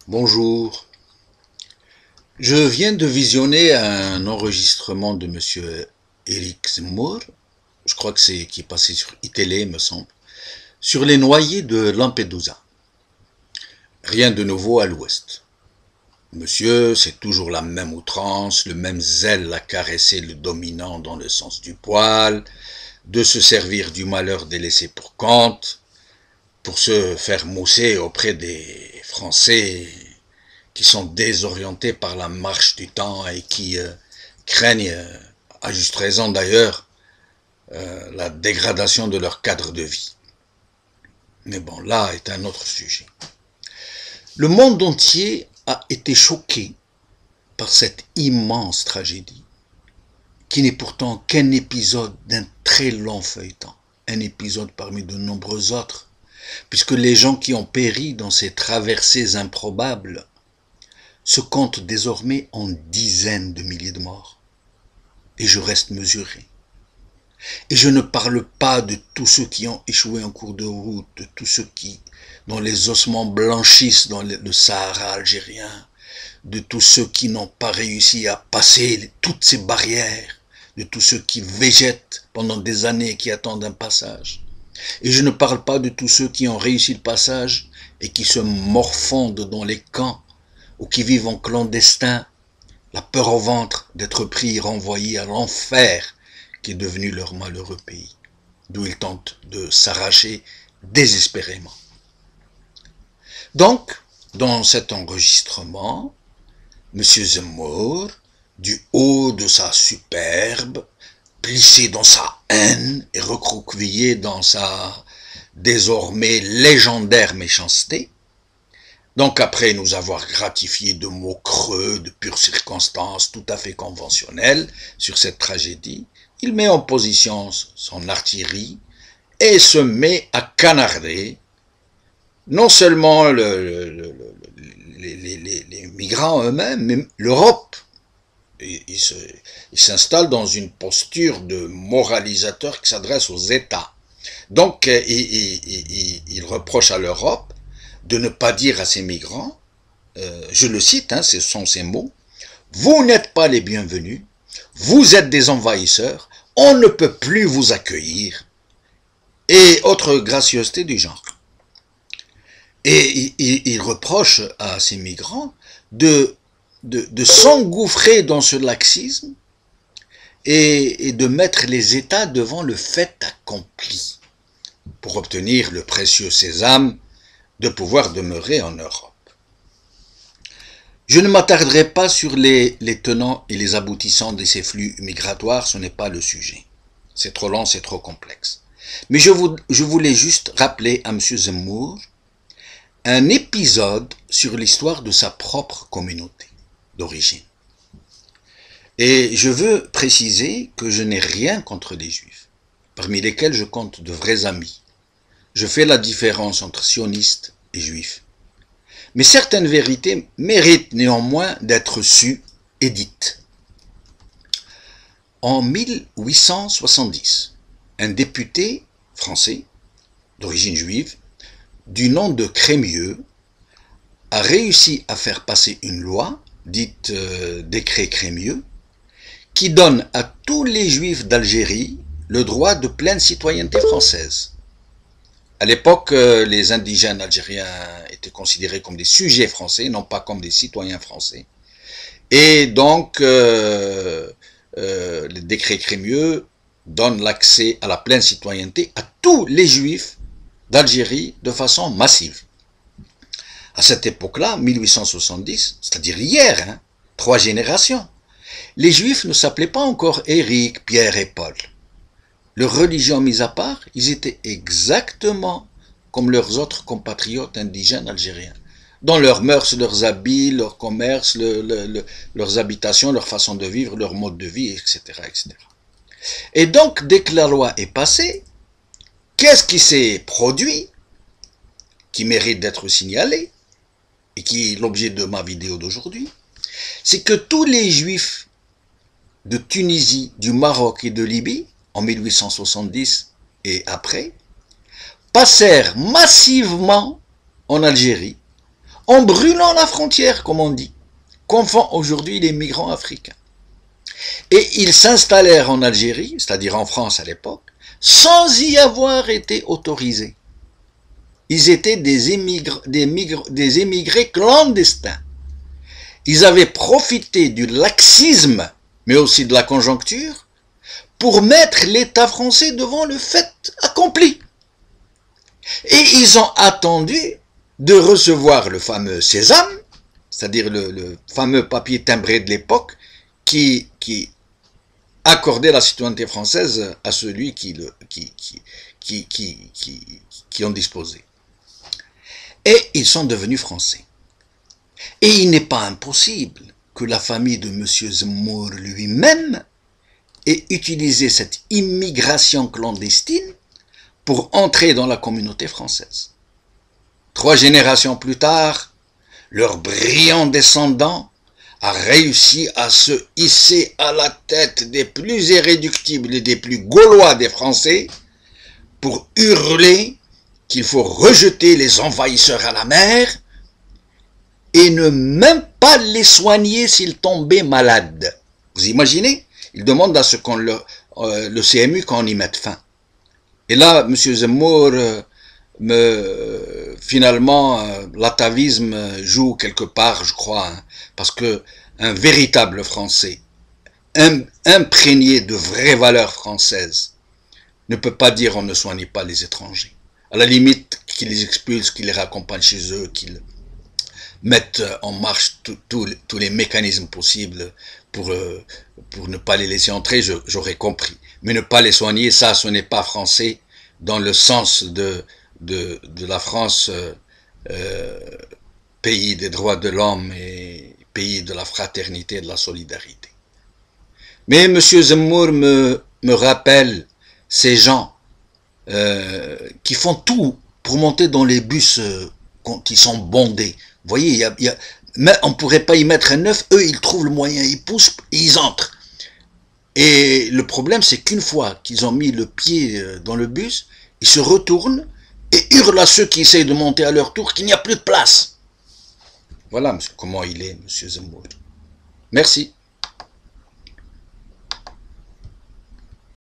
Bonjour. Je viens de visionner un enregistrement de Monsieur Éric Zemmour, je crois que c'est qui est passé sur iTélé, me semble, sur les noyés de Lampedusa. Rien de nouveau à l'ouest. Monsieur, c'est toujours la même outrance, le même zèle à caresser le dominant dans le sens du poil, de se servir du malheur délaissé pour compte, pour se faire mousser auprès des Français qui sont désorientés par la marche du temps et qui craignent, à juste raison d'ailleurs, la dégradation de leur cadre de vie. Mais bon, là est un autre sujet. Le monde entier a été choqué par cette immense tragédie, qui n'est pourtant qu'un épisode d'un très long feuilleton, un épisode parmi de nombreux autres, puisque les gens qui ont péri dans ces traversées improbables se comptent désormais en dizaines de milliers de morts. Et je reste mesuré. Et je ne parle pas de tous ceux qui ont échoué en cours de route, de tous ceux dont les ossements blanchissent dans le Sahara algérien, de tous ceux qui n'ont pas réussi à passer toutes ces barrières, de tous ceux qui végètent pendant des années et qui attendent un passage. Et je ne parle pas de tous ceux qui ont réussi le passage et qui se morfondent dans les camps ou qui vivent en clandestin, la peur au ventre d'être pris et renvoyés à l'enfer qui est devenu leur malheureux pays, d'où ils tentent de s'arracher désespérément. Donc, dans cet enregistrement, M. Zemmour, du haut de sa superbe, plissé dans sa haine et recroquevillé dans sa désormais légendaire méchanceté, donc après nous avoir gratifié de mots creux, de pures circonstances tout à fait conventionnelles sur cette tragédie, il met en position son artillerie et se met à canarder non seulement les migrants eux-mêmes, mais l'Europe. Il s'installe dans une posture de moralisateur qui s'adresse aux États. Donc il reproche à l'Europe de ne pas dire à ces migrants, je le cite, ce sont ces mots, vous n'êtes pas les bienvenus, vous êtes des envahisseurs, on ne peut plus vous accueillir, et autre gracieuseté du genre. Et il reproche à ces migrants de s'engouffrer dans ce laxisme et de mettre les États devant le fait accompli pour obtenir le précieux sésame de pouvoir demeurer en Europe. Je ne m'attarderai pas sur les tenants et les aboutissants de ces flux migratoires, ce n'est pas le sujet. C'est trop long, c'est trop complexe. Mais je voulais juste rappeler à M. Zemmour un épisode sur l'histoire de sa propre communauté d'origine. Et je veux préciser que je n'ai rien contre les Juifs, parmi lesquels je compte de vrais amis. Je fais la différence entre sionistes et juifs. Mais certaines vérités méritent néanmoins d'être sues et dites. En 1870, un député français d'origine juive, du nom de Crémieux, a réussi à faire passer une loi, dite décret Crémieux, qui donne à tous les juifs d'Algérie le droit de pleine citoyenneté française. À l'époque, les indigènes algériens étaient considérés comme des sujets français, non pas comme des citoyens français. Et donc, le décret Crémieux donne l'accès à la pleine citoyenneté à tous les juifs d'Algérie de façon massive. À cette époque-là, 1870, c'est-à-dire hier, 3 générations, les juifs ne s'appelaient pas encore Éric, Pierre et Paul. Leur religion mise à part, ils étaient exactement comme leurs autres compatriotes indigènes algériens, dans leurs mœurs, leurs habits, leur commerce, leurs habitations, leur façon de vivre, leur mode de vie, etc., etc. Et donc, dès que la loi est passée, qu'est-ce qui s'est produit, qui mérite d'être signalé, et qui est l'objet de ma vidéo d'aujourd'hui, c'est que tous les juifs de Tunisie, du Maroc et de Libye, en 1870 et après, passèrent massivement en Algérie, en brûlant la frontière, comme on dit, comme font aujourd'hui les migrants africains. Et ils s'installèrent en Algérie, c'est-à-dire en France à l'époque, sans y avoir été autorisés. Ils étaient des émigrés clandestins. Ils avaient profité du laxisme, mais aussi de la conjoncture, pour mettre l'État français devant le fait accompli. Et ils ont attendu de recevoir le fameux sésame, c'est-à-dire le fameux papier timbré de l'époque, qui accordait la citoyenneté française à celui qui en disposait. Et ils sont devenus français. Et il n'est pas impossible que la famille de M. Zemmour lui-même ait utilisé cette immigration clandestine pour entrer dans la communauté française. 3 générations plus tard, leur brillant descendant a réussi à se hisser à la tête des plus irréductibles et des plus gaulois des Français pour hurler qu'il faut rejeter les envahisseurs à la mer et ne même pas les soigner s'ils tombaient malades. Vous imaginez? Ils demandent à ce qu'on le CMU qu'on y mette fin. Et là, M. Zemmour, finalement, l'atavisme joue quelque part, je crois, hein, parce que un véritable Français, imprégné de vraies valeurs françaises, ne peut pas dire on ne soigne pas les étrangers. À la limite, qu'ils les expulsent, qu'ils les raccompagnent chez eux, qu'ils mettent en marche tous les mécanismes possibles pour ne pas les laisser entrer, j'aurais compris. Mais ne pas les soigner, ça, ce n'est pas français dans le sens de la France, pays des droits de l'homme et pays de la fraternité et de la solidarité. Mais M. Zemmour me rappelle ces gens qui font tout pour monter dans les bus quand ils sont bondés. Vous voyez, on ne pourrait pas y mettre un œuf, eux ils trouvent le moyen, ils poussent et ils entrent. Et le problème c'est qu'une fois qu'ils ont mis le pied dans le bus, ils se retournent et hurlent à ceux qui essayent de monter à leur tour qu'il n'y a plus de place. Voilà comment il est, M. Zemmour. Merci.